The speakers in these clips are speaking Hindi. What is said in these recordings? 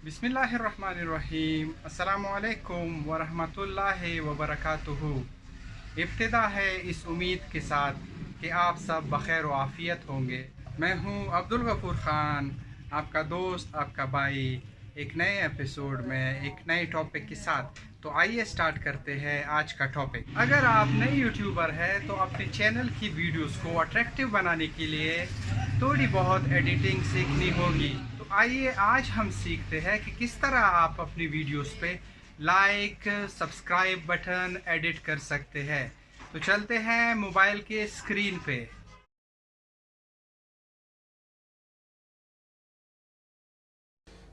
बिस्मिल्लाहिर्रहमानिर्रहीम। अस्सलामुअलैकुम वरहमतुल्लाहि वबरकातुहू। इब्तिदा है इस उम्मीद के साथ कि आप सब बखैर व आफ़ियत होंगे। मैं हूं अब्दुल गफूर ख़ान, आपका दोस्त, आपका भाई, एक नए एपिसोड में एक नए टॉपिक के साथ। तो आइए स्टार्ट करते हैं आज का टॉपिक। अगर आप नए यूट्यूबर हैं तो अपने चैनल की वीडियोस को अट्रैक्टिव बनाने के लिए थोड़ी बहुत एडिटिंग सीखनी होगी। तो आइए आज हम सीखते हैं कि किस तरह आप अपनी वीडियोस पे लाइक, सब्सक्राइब बटन एडिट कर सकते हैं। तो चलते हैं मोबाइल के स्क्रीन पे।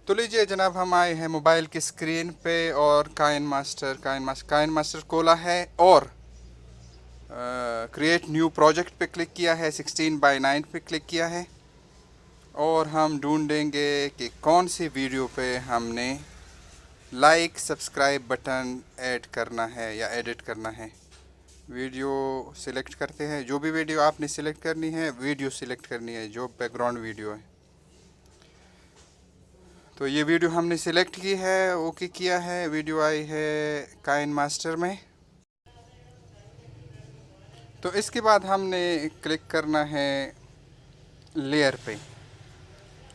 तो लीजिए जनाब, हम आए हैं मोबाइल की स्क्रीन पे और काइन मास्टर खोला है और क्रिएट न्यू प्रोजेक्ट पे क्लिक किया है, 16:9 पे क्लिक किया है और हम ढूंढेंगे कि कौन सी वीडियो पे हमने लाइक सब्सक्राइब बटन ऐड करना है या एडिट करना है। वीडियो सिलेक्ट करते हैं, जो भी वीडियो आपने सिलेक्ट करनी है, वीडियो सिलेक्ट करनी है जो बैकग्राउंड वीडियो है। तो ये वीडियो हमने सिलेक्ट की है, ओके किया है, वीडियो आई है काइन मास्टर में। तो इसके बाद हमने क्लिक करना है लेयर पे।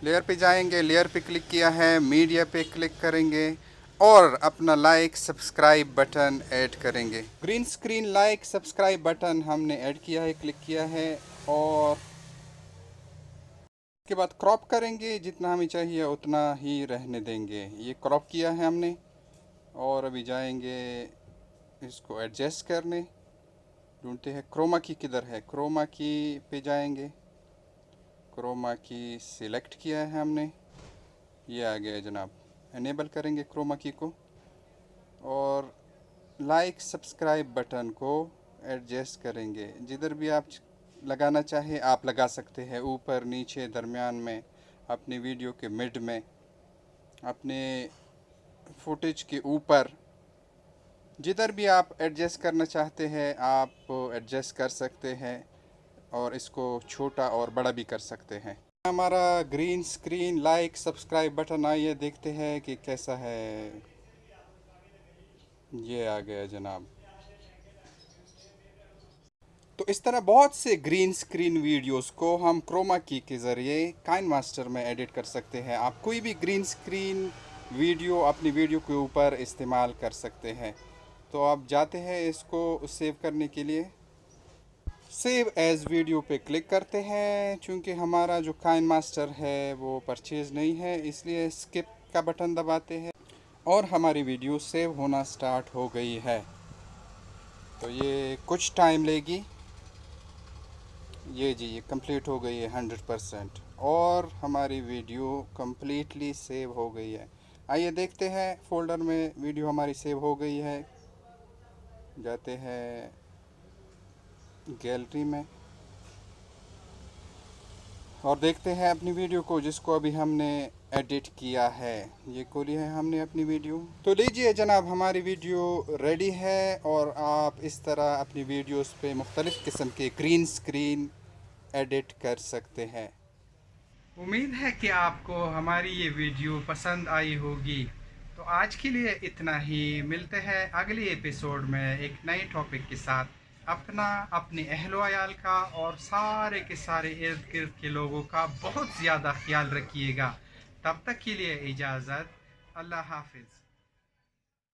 लेयर पे जाएंगे, लेयर पे क्लिक किया है, मीडिया पे क्लिक करेंगे और अपना लाइक सब्सक्राइब बटन ऐड करेंगे। Green screen like subscribe button हमने ऐड किया है, क्लिक किया है और उसके बाद क्रॉप करेंगे, जितना हमें चाहिए उतना ही रहने देंगे। ये क्रॉप किया है हमने और अभी जाएंगे इसको एडजस्ट करने। ढूंढते हैं क्रोमा की किधर है, क्रोमा की पे जाएंगे, क्रोमा की सिलेक्ट किया है हमने, ये आ गया जनाब। एनेबल करेंगे क्रोमा की को और लाइक सब्सक्राइब बटन को एडजस्ट करेंगे। जिधर भी आप लगाना चाहे आप लगा सकते हैं, ऊपर, नीचे, दरमियान में, अपनी वीडियो के मिड में, अपने फुटेज के ऊपर, जिधर भी आप एडजस्ट करना चाहते हैं आप एडजस्ट कर सकते हैं और इसको छोटा और बड़ा भी कर सकते हैं। हमारा green screen like subscribe button, आइए देखते हैं कि कैसा है। ये आ गया जनाब। तो इस तरह बहुत से ग्रीन स्क्रीन वीडियोस को हम क्रोमा की के ज़रिए काइन मास्टर में एडिट कर सकते हैं। आप कोई भी ग्रीन स्क्रीन वीडियो अपनी वीडियो के ऊपर इस्तेमाल कर सकते हैं। तो आप जाते हैं इसको सेव करने के लिए, सेव एज़ वीडियो पे क्लिक करते हैं। चूँकि हमारा जो काइन मास्टर है वो परचेज़ नहीं है, इसलिए स्किप का बटन दबाते हैं और हमारी वीडियो सेव होना स्टार्ट हो गई है। तो ये कुछ टाइम लेगी। ये जी, ये कंप्लीट हो गई है 100% और हमारी वीडियो कम्प्लीटली सेव हो गई है। आइए देखते हैं फ़ोल्डर में वीडियो हमारी सेव हो गई है। जाते हैं गैलरी में और देखते हैं अपनी वीडियो को जिसको अभी हमने एडिट किया है। ये खोली है हमने अपनी वीडियो। तो लीजिए जनाब, हमारी वीडियो रेडी है और आप इस तरह अपनी वीडियोस पे मुख्तलिफ़ किस्म के ग्रीन स्क्रीन एडिट कर सकते हैं। उम्मीद है कि आपको हमारी ये वीडियो पसंद आई होगी। तो आज के लिए इतना ही। मिलते हैं अगले एपिसोड में एक नए टॉपिक के साथ। अपना, अपने अहलो अयाल का और सारे के सारे इर्द गिर्द के लोगों का बहुत ज़्यादा ख्याल रखिएगा। तब तक के लिए इजाज़त। अल्लाह हाफिज़।